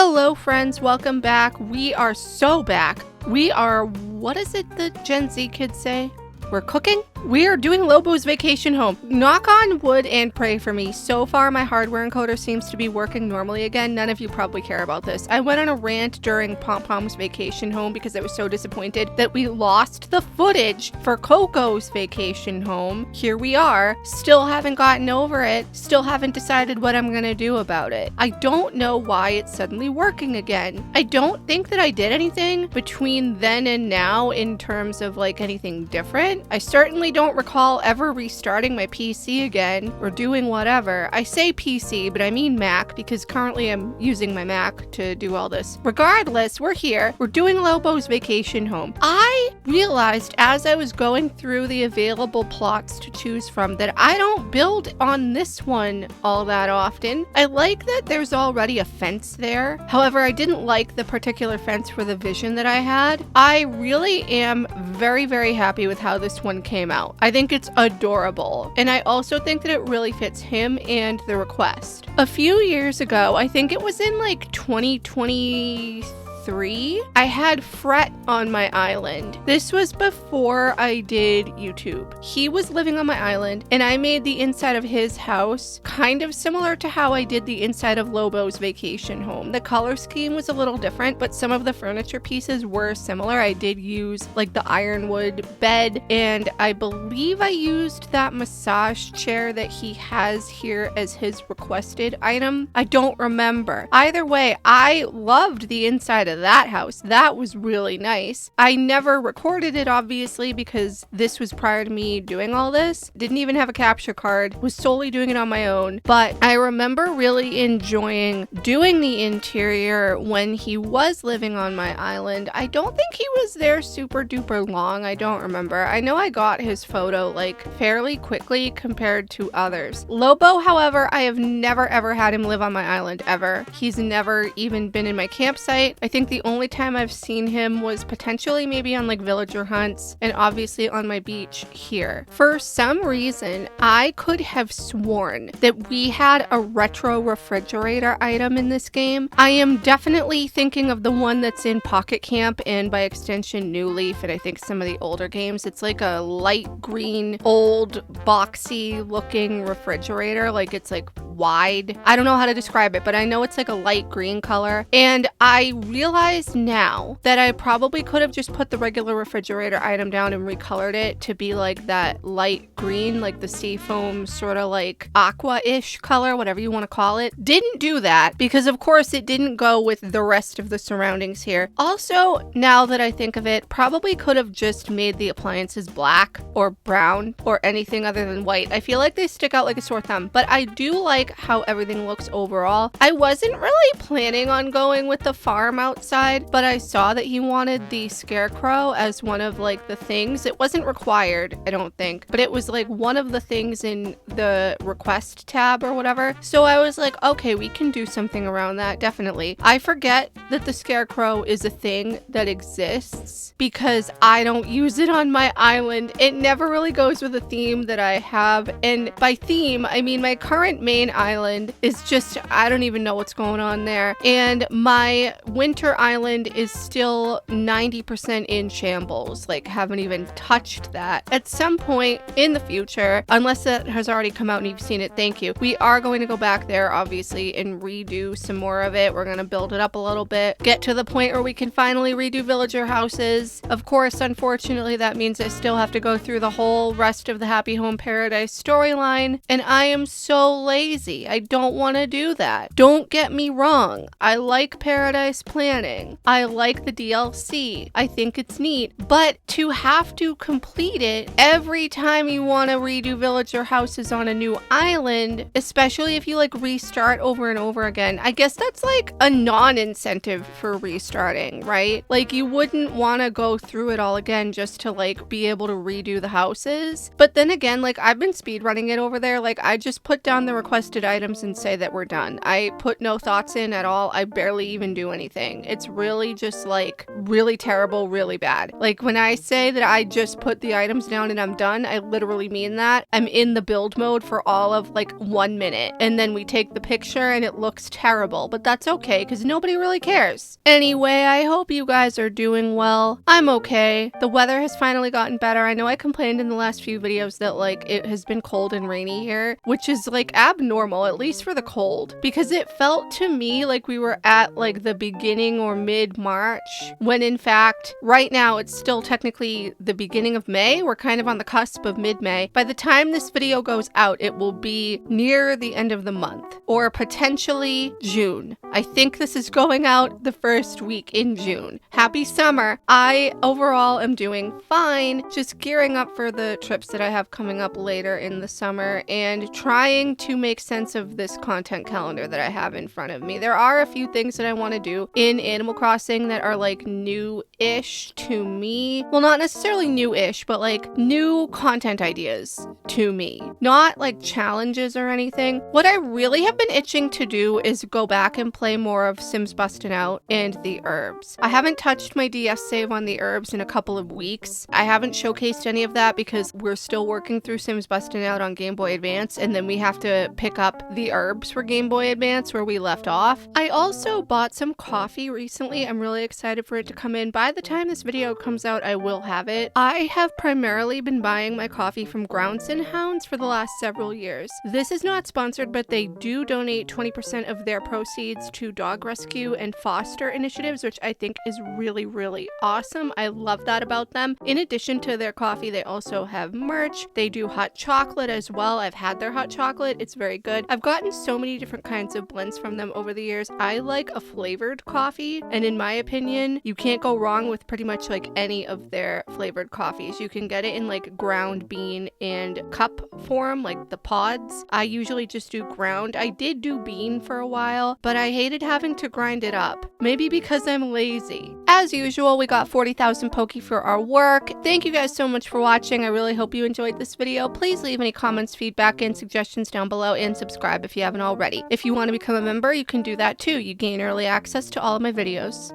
Hello friends, welcome back. We are so back. We are, what is it the Gen Z kids say? We're cooking? We are doing Lobo's Vacation Home. Knock on wood and pray for me. So far, my hardware encoder seems to be working normally again. None of you probably care about this. I went on a rant during Pom Pom's Vacation Home because I was so disappointed that we lost the footage for Coco's Vacation Home. Here we are. Still haven't gotten over it. Still haven't decided what I'm gonna do about it. I don't know why it's suddenly working again. I don't think that I did anything between then and now in terms of like anything different. I certainly don't recall ever restarting my PC again or doing whatever. I say PC, but I mean Mac because currently I'm using my Mac to do all this. Regardless, we're here. We're doing Lobo's Vacation Home. I realized as I was going through the available plots to choose from that I don't build on this one all that often. I like that there's already a fence there. However, I didn't like the particular fence for the vision that I had. I really am very, very happy with how this one came out. I think it's adorable. And I also think that it really fits him and the request. A few years ago, I think it was in like 2023, I had Fret on my island. This was before I did YouTube. He was living on my island and I made the inside of his house kind of similar to how I did the inside of Lobo's Vacation Home. The color scheme was a little different, but some of the furniture pieces were similar. I did use like the ironwood bed, and I believe I used that massage chair that he has here as his requested item. I don't remember. Either way, I loved the inside of that house. That was really nice. I never recorded it obviously because this was prior to me doing all this. Didn't even have a capture card. Was solely doing it on my own. But I remember really enjoying doing the interior when he was living on my island. I don't think he was there super duper long. I don't remember. I know I got his photo like fairly quickly compared to others. Lobo, however, I have never ever had him live on my island ever. He's never even been in my campsite. I think the only time I've seen him was potentially maybe on like villager hunts and obviously on my beach here. For some reason, I could have sworn that we had a retro refrigerator item in this game. I am definitely thinking of the one that's in Pocket Camp and by extension New Leaf and I think some of the older games. It's like a light green, old, boxy looking refrigerator. Like it's like wide. I don't know how to describe it, but I know it's like a light green color. And I realize now that I probably could have just put the regular refrigerator item down and recolored it to be like that light green, like the seafoam sort of like aqua-ish color, whatever you want to call it. Didn't do that because of course it didn't go with the rest of the surroundings here. Also, now that I think of it, probably could have just made the appliances black or brown or anything other than white. I feel like they stick out like a sore thumb, but I do like how everything looks overall. I wasn't really planning on going with the farm outside, but I saw that he wanted the scarecrow as one of like the things. It wasn't required, I don't think, but it was like one of the things in the request tab or whatever. So I was like, okay, we can do something around that, definitely. I forget that the scarecrow is a thing that exists because I don't use it on my island. It never really goes with the theme that I have. And by theme, I mean my current main island is just, I don't even know what's going on there. And my winter island is still 90% in shambles. Like haven't even touched that. At some point in the future, unless that has already come out and you've seen it, thank you. We are going to go back there obviously and redo some more of it. We're going to build it up a little bit, get to the point where we can finally redo villager houses. Of course, unfortunately, that means I still have to go through the whole rest of the Happy Home Paradise storyline, and I am so lazy. I don't want to do that. Don't get me wrong. I like Paradise Planning. I like the DLC. I think it's neat, but to have to complete it every time you want to redo villager houses on a new island, especially if you like restart over and over again, I guess that's like a non-incentive for restarting, right? Like you wouldn't want to go through it all again just to like be able to redo the houses. But then again, like I've been speedrunning it over there. Like I just put down the requested items and say that we're done. I put no thoughts in at all. I barely even do anything. It's really just like really terrible, really bad. Like when I say that I just put the items down and I'm done, I literally mean that. I'm in the build mode for all of like 1 minute, and then we take the picture and it looks terrible, but that's okay because nobody really cares. Anyway, I hope you guys are doing well. I'm okay. The weather has finally gotten better. I know I complained in the last few videos that like it has been cold and rainy here, which is like abnormal, at least for the cold, because it felt to me like we were at like the beginning or mid-March, when in fact right now it's still technically the beginning of May. We're kind of on the cusp of mid-May. By the time this video goes out, it will be near the end of the month, or potentially June. I think this is going out the first week in June. Happy summer. I overall am doing fine, just gearing up for the trips that I have coming up later in the summer and trying to make sense of this content calendar that I have in front of me. There are a few things that I want to do in Animal Crossing that are like new-ish to me. Well, not necessarily new-ish, but like new content ideas to me. Not like challenges or anything. What I really have been itching to do is go back and play more of Sims Bustin' Out and the Herbs. I haven't touched my DS save on the Herbs in a couple of weeks. I haven't showcased any of that because we're still working through Sims Bustin' Out on Game Boy Advance, and then we have to pick up the Herbs for Game Boy Advance where we left off. I also bought some coffee recently. I'm really excited for it to come in. By the time this video comes out, I will have it. I have primarily been buying my coffee from Grounds and Hounds for the last several years. This is not sponsored, but they do donate 20% of their proceeds to dog rescue and foster initiatives, which I think is really, really awesome. I love that about them. In addition to their coffee, they also have merch. They do hot chocolate as well. I've had their hot chocolate. It's very good. I've gotten so many different kinds of blends from them over the years. I like a flavored coffee, and in my opinion, you can't go wrong with pretty much like any of their flavored coffees. You can get it in like ground bean and cup form, like the pods. I usually just do ground. I did do bean for a while, but I hated having to grind it up. Maybe because I'm lazy. As usual, we got 40,000 Poke for our work. Thank you guys so much for watching. I really hope you enjoyed this video. Please leave any comments, feedback, and suggestions down below, and subscribe if you haven't already. If you want to become a member, you can do that too. You gain early access to all of my videos.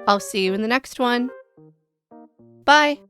I'll see you in the next one. Bye!